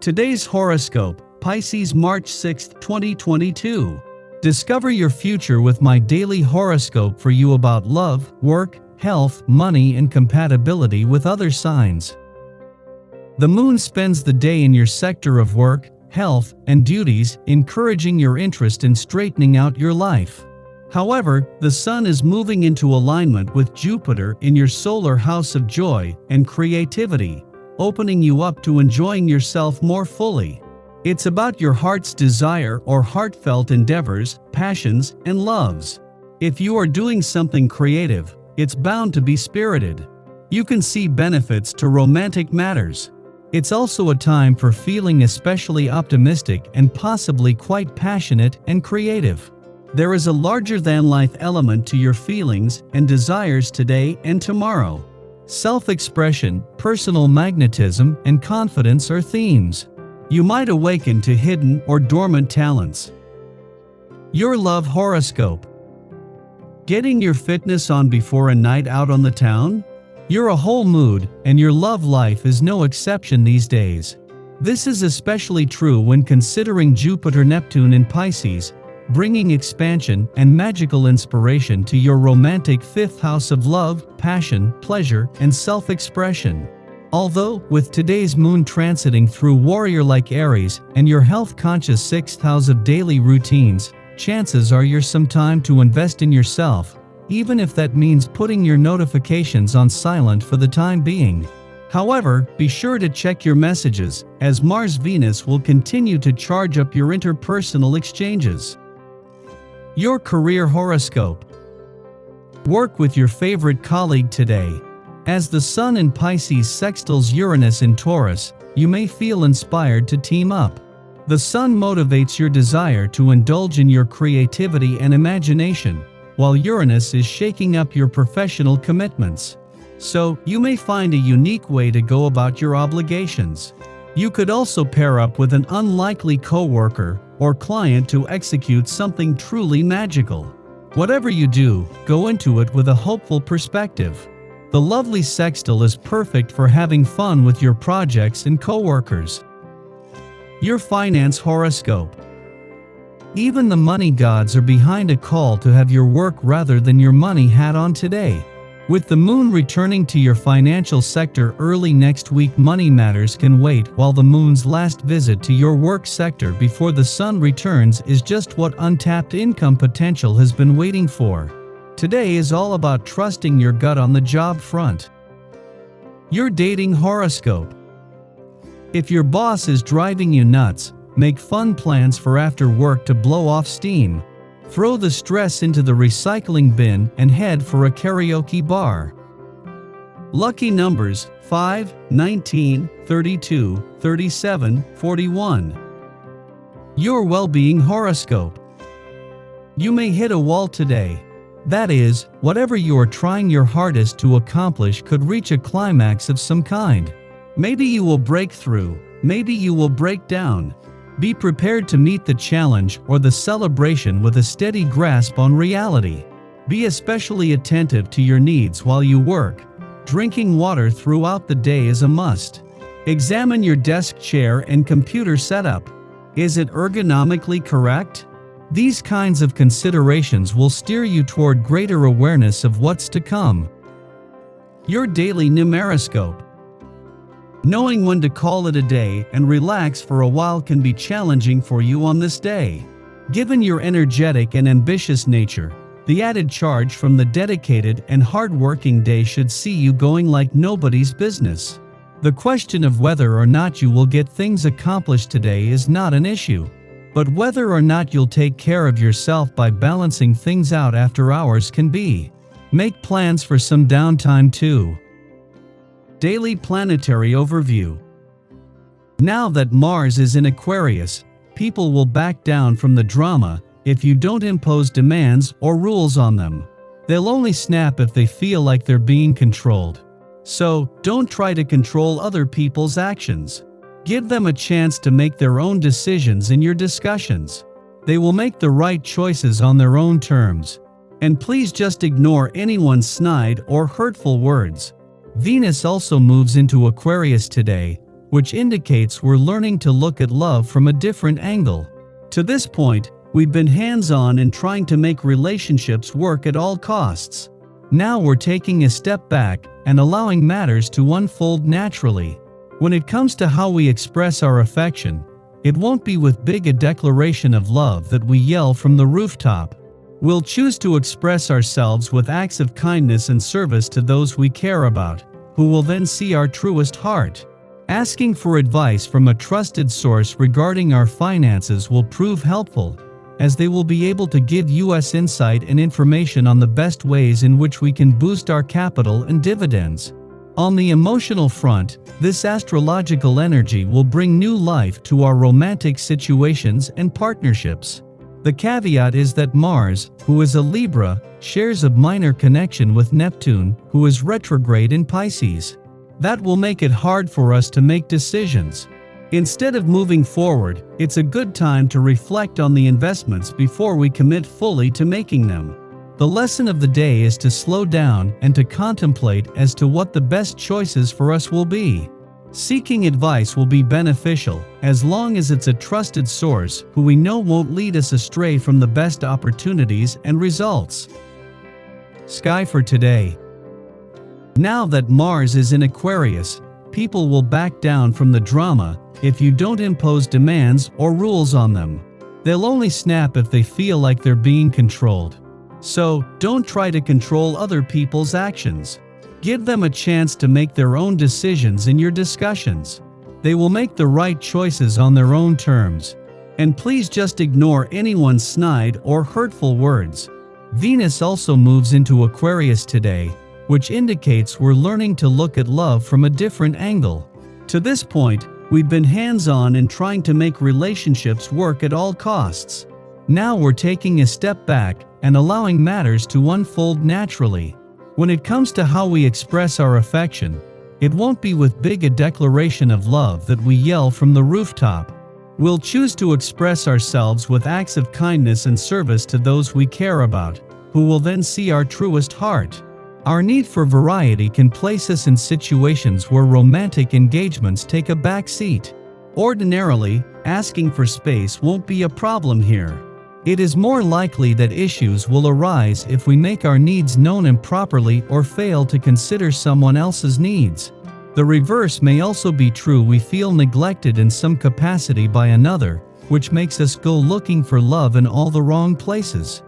Today's horoscope, Pisces March 6, 2022. Discover your future with my daily horoscope for you about love, work, health, money, and compatibility with other signs. The moon spends the day in your sector of work, health, and duties, encouraging your interest in straightening out your life. However, the sun is moving into alignment with Jupiter in your solar house of joy and creativity, opening you up to enjoying yourself more fully. It's about your heart's desire or heartfelt endeavors, passions, and loves. If you are doing something creative, it's bound to be spirited. You can see benefits to romantic matters. It's also a time for feeling especially optimistic and possibly quite passionate and creative. There is a larger-than-life element to your feelings and desires today and tomorrow. Self-expression, personal magnetism, and confidence are themes. You might awaken to hidden or dormant talents. Your love horoscope. Getting your fitness on before a night out on the town? You're a whole mood, and your love life is no exception these days. This is especially true when considering Jupiter-Neptune in Pisces, bringing expansion and magical inspiration to your romantic fifth house of love, passion, pleasure, and self-expression. Although, with today's moon transiting through warrior-like Aries and your health-conscious sixth house of daily routines, chances are you're some time to invest in yourself, even if that means putting your notifications on silent for the time being. However, be sure to check your messages, as Mars-Venus will continue to charge up your interpersonal exchanges. Your career horoscope. Work with your favorite colleague today. As the Sun in Pisces sextiles Uranus in Taurus, you may feel inspired to team up. The Sun motivates your desire to indulge in your creativity and imagination, while Uranus is shaking up your professional commitments. So, you may find a unique way to go about your obligations. You could also pair up with an unlikely coworker or client to execute something truly magical. Whatever you do, go into it with a hopeful perspective. The lovely sextile is perfect for having fun with your projects and coworkers. Your finance horoscope. Even the money gods are behind a call to have your work rather than your money hat on today. With the moon returning to your financial sector early next week, money matters can wait, while the moon's last visit to your work sector before the sun returns is just what untapped income potential has been waiting for. Today is all about trusting your gut on the job front. Your dating horoscope. If your boss is driving you nuts, make fun plans for after work to blow off steam. Throw the stress into the recycling bin and head for a karaoke bar. Lucky numbers 5, 19, 32, 37, 41. Your well-being horoscope. You may hit a wall today. That is, whatever you are trying your hardest to accomplish could reach a climax of some kind. Maybe you will break through, maybe you will break down. Be prepared to meet the challenge or the celebration with a steady grasp on reality. Be especially attentive to your needs while you work. Drinking water throughout the day is a must. Examine your desk chair and computer setup. Is it ergonomically correct? These kinds of considerations will steer you toward greater awareness of what's to come. Your daily numeroscope. Knowing when to call it a day and relax for a while can be challenging for you on this day. Given your energetic and ambitious nature, the added charge from the dedicated and hard-working day should see you going like nobody's business. The question of whether or not you will get things accomplished today is not an issue, but whether or not you'll take care of yourself by balancing things out after hours can be. Make plans for some downtime too. Daily planetary overview. Now that Mars is in Aquarius, people will back down from the drama if you don't impose demands or rules on them. They'll only snap if they feel like they're being controlled. So, don't try to control other people's actions. Give them a chance to make their own decisions in your discussions. They will make the right choices on their own terms. And please just ignore anyone's snide or hurtful words. Venus also moves into Aquarius today, which indicates we're learning to look at love from a different angle. To this point, we've been hands-on in trying to make relationships work at all costs. Now we're taking a step back and allowing matters to unfold naturally. When it comes to how we express our affection, it won't be with a declaration of love that we yell from the rooftop. We'll choose to express ourselves with acts of kindness and service to those we care about, who will then see our truest heart. Asking for advice from a trusted source regarding our finances will prove helpful, as they will be able to give us insight and information on the best ways in which we can boost our capital and dividends. On the emotional front, this astrological energy will bring new life to our romantic situations and partnerships. The caveat is that Mars, who is a Libra, shares a minor connection with Neptune, who is retrograde in Pisces. That will make it hard for us to make decisions. Instead of moving forward, it's a good time to reflect on the investments before we commit fully to making them. The lesson of the day is to slow down and to contemplate as to what the best choices for us will be. Seeking advice will be beneficial, as long as it's a trusted source who we know won't lead us astray from the best opportunities and results. Sky for today. Now that Mars is in Aquarius, people will back down from the drama if you don't impose demands or rules on them. They'll only snap if they feel like they're being controlled. So, don't try to control other people's actions. Give them a chance to make their own decisions in your discussions. They will make the right choices on their own terms. And please just ignore anyone's snide or hurtful words. Venus also moves into Aquarius today, which indicates we're learning to look at love from a different angle. To this point, we've been hands-on in trying to make relationships work at all costs. Now we're taking a step back and allowing matters to unfold naturally. When it comes to how we express our affection, it won't be with a declaration of love that we yell from the rooftop. We'll choose to express ourselves with acts of kindness and service to those we care about, who will then see our truest heart. Our need for variety can place us in situations where romantic engagements take a back seat. Ordinarily, asking for space won't be a problem here. It is more likely that issues will arise if we make our needs known improperly or fail to consider someone else's needs. The reverse may also be true. We feel neglected in some capacity by another, which makes us go looking for love in all the wrong places.